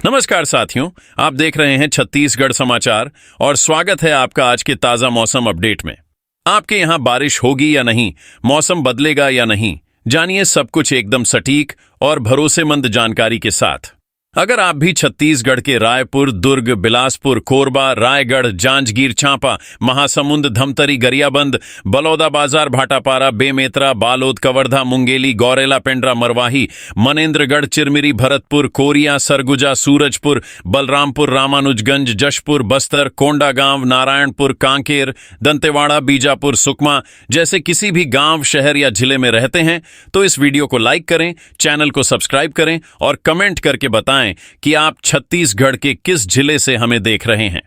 नमस्कार साथियों, आप देख रहे हैं छत्तीसगढ़ समाचार और स्वागत है आपका आज के ताजा मौसम अपडेट में। आपके यहाँ बारिश होगी या नहीं, मौसम बदलेगा या नहीं, जानिए सब कुछ एकदम सटीक और भरोसेमंद जानकारी के साथ। अगर आप भी छत्तीसगढ़ के रायपुर, दुर्ग, बिलासपुर, कोरबा, रायगढ़, जांजगीर चांपा, महासमुंद, धमतरी, गरियाबंद, बलौदाबाजार, भाटापारा, बेमेतरा, बालोद, कवर्धा, मुंगेली, गौरेला, पेंड्रा, मरवाही, मनेन्द्रगढ़, चिरमिरी, भरतपुर, कोरिया, सरगुजा, सूरजपुर, बलरामपुर, रामानुजगंज, जशपुर, बस्तर, कोंडागांव, नारायणपुर, कांकेर, दंतेवाड़ा, बीजापुर, सुकमा जैसे किसी भी गांव, शहर या जिले में रहते हैं तो इस वीडियो को लाइक करें, चैनल को सब्सक्राइब करें और कमेंट करके बताएं कि आप छत्तीसगढ़ के किस जिले से हमें देख रहे हैं।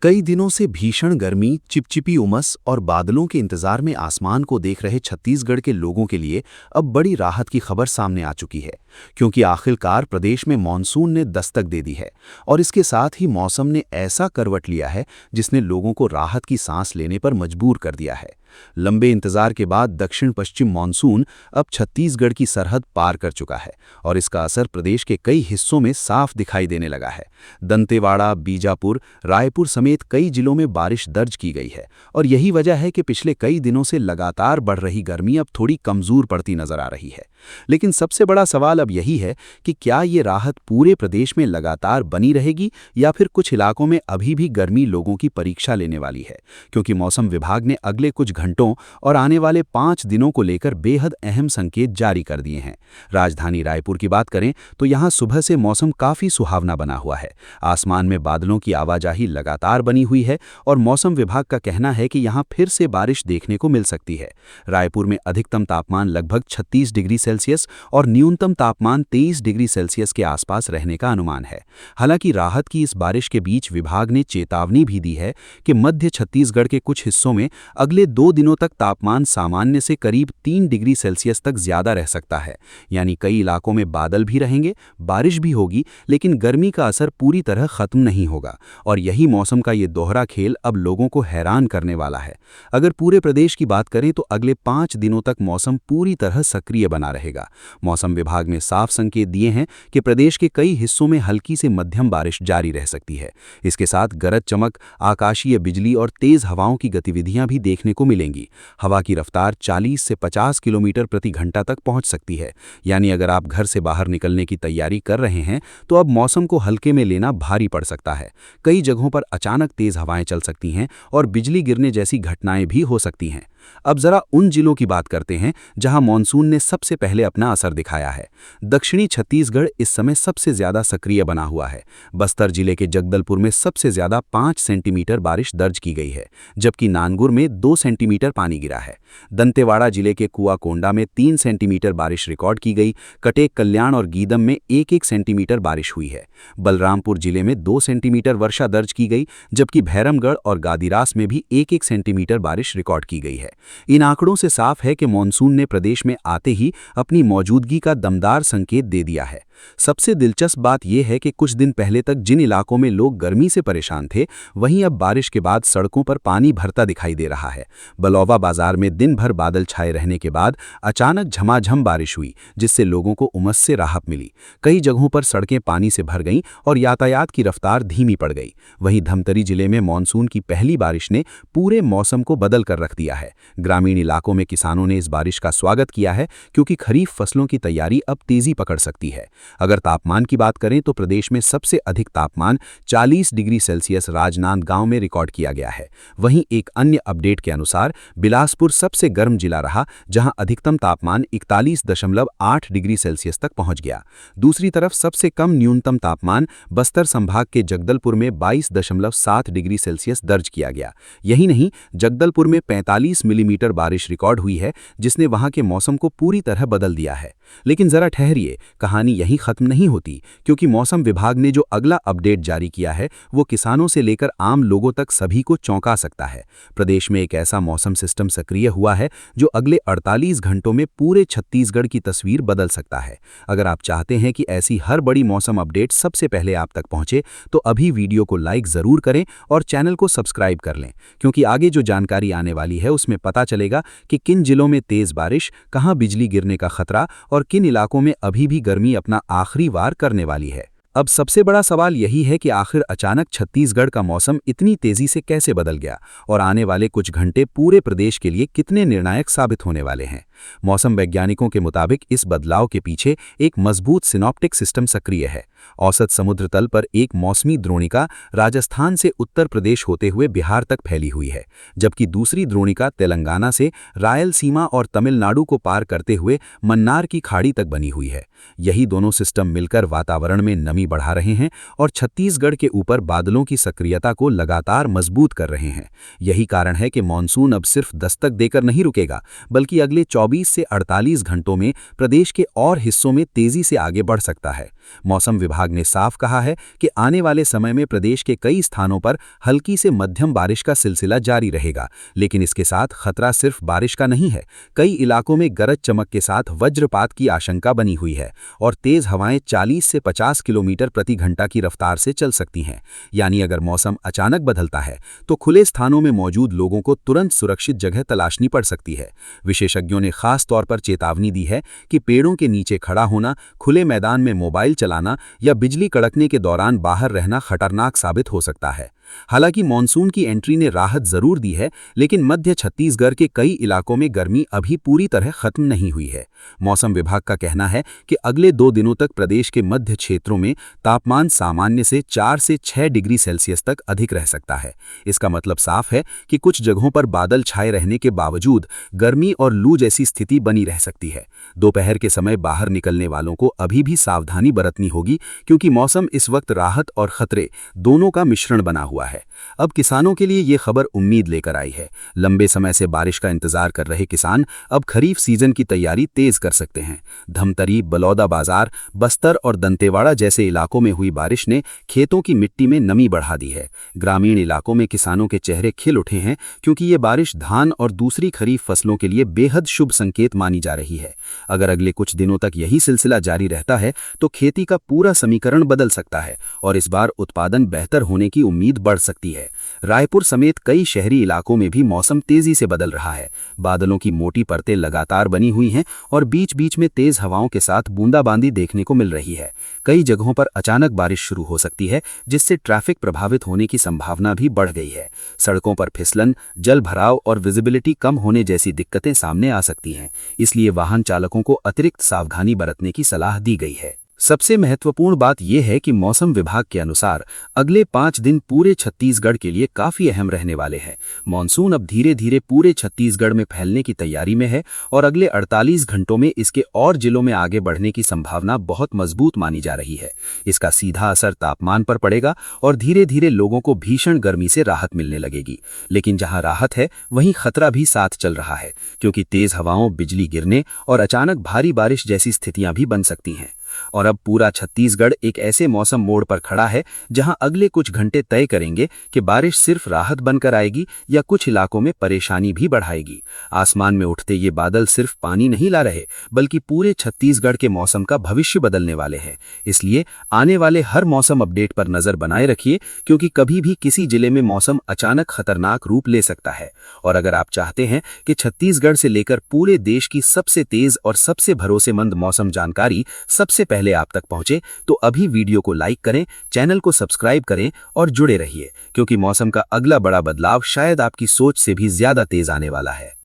कई दिनों से भीषण गर्मी, चिपचिपी उमस और बादलों के इंतजार में आसमान को देख रहे छत्तीसगढ़ के लोगों के लिए अब बड़ी राहत की खबर सामने आ चुकी है, क्योंकि आखिरकार प्रदेश में मानसून ने दस्तक दे दी है और इसके साथ ही मौसम ने ऐसा करवट लिया है जिसने लोगों को राहत की सांस लेने पर मजबूर कर दिया है। लंबे इंतजार के बाद दक्षिण पश्चिम मानसून अब छत्तीसगढ़ की सरहद पार कर चुका है और इसका असर प्रदेश के कई हिस्सों में साफ दिखाई देने लगा है। दंतेवाड़ा, बीजापुर, रायपुर समेत कई जिलों में बारिश दर्ज की गई है और यही वजह है कि पिछले कई दिनों से लगातार बढ़ रही गर्मी अब थोड़ी कमजोर पड़ती नजर आ रही है। लेकिन सबसे बड़ा सवाल अब यही है कि क्या ये राहत पूरे प्रदेश में लगातार बनी रहेगी या फिर कुछ इलाकों में अभी भी गर्मी लोगों की परीक्षा लेने वाली है, क्योंकि मौसम विभाग ने अगले कुछ घंटों और आने वाले 5 दिनों को लेकर बेहद अहम संकेत जारी कर दिए हैं। राजधानी रायपुर की बात करें तो यहां सुबह से मौसम काफी सुहावना बना हुआ है। आसमान में बादलों की आवाजाही लगातार बनी हुई है और मौसम विभाग का कहना है कि यहां फिर से बारिश देखने को मिल सकती है। रायपुर में अधिकतम तापमान लगभग 36 डिग्री सेल्सियस और न्यूनतम तापमान 23 डिग्री सेल्सियस के आसपास रहने का अनुमान है। हालांकि राहत की इस बारिश के बीच विभाग ने चेतावनी भी दी है कि मध्य छत्तीसगढ़ के कुछ हिस्सों में अगले 2 दिनों तक तापमान सामान्य से करीब 3 डिग्री सेल्सियस तक ज्यादा रह सकता है। यानी कई इलाकों में बादल भी रहेंगे, बारिश भी होगी, लेकिन गर्मी का असर पूरी तरह खत्म नहीं होगा और यही मौसम का ये दोहरा खेल अब लोगों को हैरान करने वाला है। अगर पूरे प्रदेश की बात करें तो अगले 5 दिनों तक मौसम पूरी तरह सक्रिय बना रहेगा। मौसम विभाग ने साफ संकेत दिए हैं कि प्रदेश के कई हिस्सों में हल्की से मध्यम बारिश जारी रह सकती है। इसके साथ गरज चमक, आकाशीय बिजली और तेज हवाओं की गतिविधियां भी देखने को मिलेंगी। हवा की रफ्तार 40 से 50 किलोमीटर प्रति घंटा तक पहुंच सकती है। यानी अगर आप घर से बाहर निकलने की तैयारी कर रहे हैं तो अब मौसम को हल्के में लेना भारी पड़ सकता है। कई जगहों पर अचानक तेज हवाएं चल सकती हैं और बिजली गिरने जैसी घटनाएं भी हो सकती हैं। अब जरा उन जिलों की बात करते हैं जहां मॉनसून ने सबसे पहले अपना असर दिखाया है। दक्षिणी छत्तीसगढ़ इस समय सबसे ज्यादा सक्रिय बना हुआ है। बस्तर जिले के जगदलपुर में सबसे ज्यादा 5 सेंटीमीटर बारिश दर्ज की गई है, जबकि नानगुर में 2 सेंटीमीटर पानी गिरा है। दंतेवाड़ा जिले के कुआकोंडा में 3 सेंटीमीटर बारिश रिकॉर्ड की गई। कटेक, कल्याण और गीदम में 1-1 सेंटीमीटर बारिश हुई है। बलरामपुर जिले में 2 सेंटीमीटर वर्षा दर्ज की गई, जबकि भैरमगढ़ और गादीरास में भी 1-1 सेंटीमीटर बारिश रिकॉर्ड की गई है। इन आंकड़ों से साफ है कि मॉनसून ने प्रदेश में आते ही अपनी मौजूदगी का दमदार संकेत दे दिया है। सबसे दिलचस्प बात यह है कि कुछ दिन पहले तक जिन इलाकों में लोग गर्मी से परेशान थे, वहीं अब बारिश के बाद सड़कों पर पानी भरता दिखाई दे रहा है। बलौवा बाजार में दिन भर बादल छाए रहने के बाद अचानक झमाझम बारिश हुई, जिससे लोगों को उमस से राहत मिली। कई जगहों पर सड़कें पानी से भर गईं और यातायात की रफ्तार धीमी पड़ गई। वहीं धमतरी जिले में मानसून की पहली बारिश ने पूरे मौसम को बदल कर रख दिया है। ग्रामीण इलाकों में किसानों ने इस बारिश का स्वागत किया है, क्योंकि खरीफ फसलों की तैयारी अब तेजी पकड़ सकती है। अगर तापमान की बात करें तो प्रदेश में सबसे अधिक तापमान 40 डिग्री सेल्सियस राजनांदगांव में रिकॉर्ड किया गया है। वहीं एक अन्य अपडेट के अनुसार बिलासपुर सबसे गर्म जिला रहा, जहां अधिकतम तापमान 41.8 डिग्री सेल्सियस तक पहुंच गया। दूसरी तरफ सबसे कम न्यूनतम तापमान बस्तर संभाग के जगदलपुर में 22.7 डिग्री सेल्सियस दर्ज किया गया। यही नहीं, जगदलपुर में 45 मिलीमीटर बारिश रिकॉर्ड हुई है, जिसने वहां के मौसम को पूरी तरह बदल दिया है। लेकिन जरा ठहरिए, कहानी यहीं यहीं खत्म नहीं होती, क्योंकि मौसम विभाग ने जो अगला अपडेट जारी किया है वो किसानों से लेकर आम लोगों तक सभी को चौंका सकता है। प्रदेश में एक ऐसा मौसम सिस्टम सक्रिय हुआ है जो अगले 48 घंटों में पूरे छत्तीसगढ़ की तस्वीर बदल सकता है। अगर आप चाहते हैं कि ऐसी हर बड़ी मौसम अपडेट सबसे पहले आप तक पहुंचे, तो अभी वीडियो को लाइक ज़रूर करें और चैनल को सब्सक्राइब कर लें, क्योंकि आगे जो जानकारी आने वाली है उसमें पता चलेगा कि किन जिलों में तेज़ बारिश, कहां बिजली गिरने का खतरा और किन इलाकों में अभी भी गर्मी अपना आखिरी वार करने वाली है। अब सबसे बड़ा सवाल यही है कि आखिर अचानक छत्तीसगढ़ का मौसम इतनी तेजी से कैसे बदल गया और आने वाले कुछ घंटे पूरे प्रदेश के लिए कितने निर्णायक साबित होने वाले हैं। मौसम वैज्ञानिकों के मुताबिक इस बदलाव के पीछे एक मजबूत सिनॉप्टिक सिस्टम सक्रिय है। औसत समुद्र तल पर एक मौसमी द्रोणिका राजस्थान से उत्तर प्रदेश होते हुए बिहार तक फैली हुई है, जबकि दूसरी द्रोणिका तेलंगाना से रायलसीमा और तमिलनाडु को पार करते हुए मन्नार की खाड़ी तक बनी हुई है। यही दोनों सिस्टम मिलकर वातावरण में नमी बढ़ा रहे हैं और छत्तीसगढ़ के ऊपर बादलों की सक्रियता को लगातार मजबूत कर रहे हैं। यही कारण है कि मानसून अब सिर्फ दस्तक देकर नहीं रुकेगा, बल्कि अगले 24 से 48 घंटों में प्रदेश के और हिस्सों में तेजी से आगे बढ़ सकता है। मौसम विभाग ने साफ कहा है कि आने वाले समय में प्रदेश के कई स्थानों पर हल्की से मध्यम बारिश का सिलसिला जारी रहेगा, लेकिन इसके साथ खतरा सिर्फ बारिश का नहीं है। कई इलाकों में गरज चमक के साथ वज्रपात की आशंका बनी हुई है और तेज हवाएं 40 से 50 किलोमीटर प्रति घंटा की रफ्तार से चल सकती हैं। यानी अगर मौसम अचानक बदलता है तो खुले स्थानों में मौजूद लोगों को तुरंत सुरक्षित जगह तलाशनी पड़ सकती है। विशेषज्ञों ने खास तौर पर चेतावनी दी है कि पेड़ों के नीचे खड़ा होना, खुले मैदान में मोबाइल चलाना या बिजली कड़कने के दौरान बाहर रहना खतरनाक साबित हो सकता है। हालांकि मानसून की एंट्री ने राहत जरूर दी है, लेकिन मध्य छत्तीसगढ़ के कई इलाकों में गर्मी अभी पूरी तरह खत्म नहीं हुई है। मौसम विभाग का कहना है कि अगले 2 दिनों तक प्रदेश के मध्य क्षेत्रों में तापमान सामान्य से 4 से 6 डिग्री सेल्सियस तक अधिक रह सकता है। इसका मतलब साफ है कि कुछ जगहों पर बादल छाए रहने के बावजूद गर्मी और लू जैसी स्थिति बनी रह सकती है। दोपहर के समय बाहर निकलने वालों को अभी भी सावधानी बरतनी होगी, क्योंकि मौसम इस वक्त राहत और खतरे दोनों का मिश्रण बना हुआ है। अब किसानों के लिए ये खबर उम्मीद लेकर आई है। लंबे समय से बारिश का इंतजार कर रहे किसान अब खरीफ सीजन की तैयारी तेज कर सकते हैं। धमतरी, बलौदाबाजार, बस्तर और दंतेवाड़ा जैसे इलाकों में हुई बारिश ने खेतों की मिट्टी में नमी बढ़ा दी है। ग्रामीण इलाकों में किसानों के चेहरे खिल उठे हैं, क्योंकि ये बारिश धान और दूसरी खरीफ फसलों के लिए बेहद शुभ संकेत मानी जा रही है। अगर अगले कुछ दिनों तक यही सिलसिला जारी रहता है तो खेती का पूरा समीकरण बदल सकता है और इस बार उत्पादन बेहतर होने की उम्मीद बढ़ सकती है। रायपुर समेत कई शहरी इलाकों में भी मौसम तेजी से बदल रहा है। बादलों की मोटी परतें लगातार बनी हुई हैं और बीच बीच में तेज हवाओं के साथ बूंदाबांदी देखने को मिल रही है। कई जगहों पर अचानक बारिश शुरू हो सकती है, जिससे ट्रैफिक प्रभावित होने की संभावना भी बढ़ गई है। सड़कों पर फिसलन, जल भराव और विजिबिलिटी कम होने जैसी दिक्कतें सामने आ सकती हैं। इसलिए वाहन चालकों को अतिरिक्त सावधानी बरतने की सलाह दी गई है। सबसे महत्वपूर्ण बात यह है कि मौसम विभाग के अनुसार अगले 5 दिन पूरे छत्तीसगढ़ के लिए काफी अहम रहने वाले हैं। मानसून अब धीरे धीरे पूरे छत्तीसगढ़ में फैलने की तैयारी में है और अगले 48 घंटों में इसके और जिलों में आगे बढ़ने की संभावना बहुत मजबूत मानी जा रही है। इसका सीधा असर तापमान पर पड़ेगा और धीरे धीरे लोगों को भीषण गर्मी से राहत मिलने लगेगी। लेकिन जहां राहत है वहीं खतरा भी साथ चल रहा है, क्योंकि तेज हवाओं, बिजली गिरने और अचानक भारी बारिश जैसी स्थितियां भी बन सकती हैं। और अब पूरा छत्तीसगढ़ एक ऐसे मौसम मोड़ पर खड़ा है जहां अगले कुछ घंटे तय करेंगे कि बारिश सिर्फ राहत बनकर आएगी या कुछ इलाकों में परेशानी भी बढ़ाएगी। आसमान में उठते ये बादल सिर्फ पानी नहीं ला रहे, बल्कि पूरे छत्तीसगढ़ के मौसम का भविष्य बदलने वाले हैं। इसलिए आने वाले हर मौसम अपडेट पर नजर बनाए रखिए, क्योंकि कभी भी किसी जिले में मौसम अचानक खतरनाक रूप ले सकता है। और अगर आप चाहते हैं कि छत्तीसगढ़ से लेकर पूरे देश की सबसे तेज और सबसे भरोसेमंद मौसम जानकारी सबसे पहले आप तक पहुंचे, तो अभी वीडियो को लाइक करें, चैनल को सब्सक्राइब करें और जुड़े रहिए, क्योंकि मौसम का अगला बड़ा बदलाव शायद आपकी सोच से भी ज्यादा तेज आने वाला है।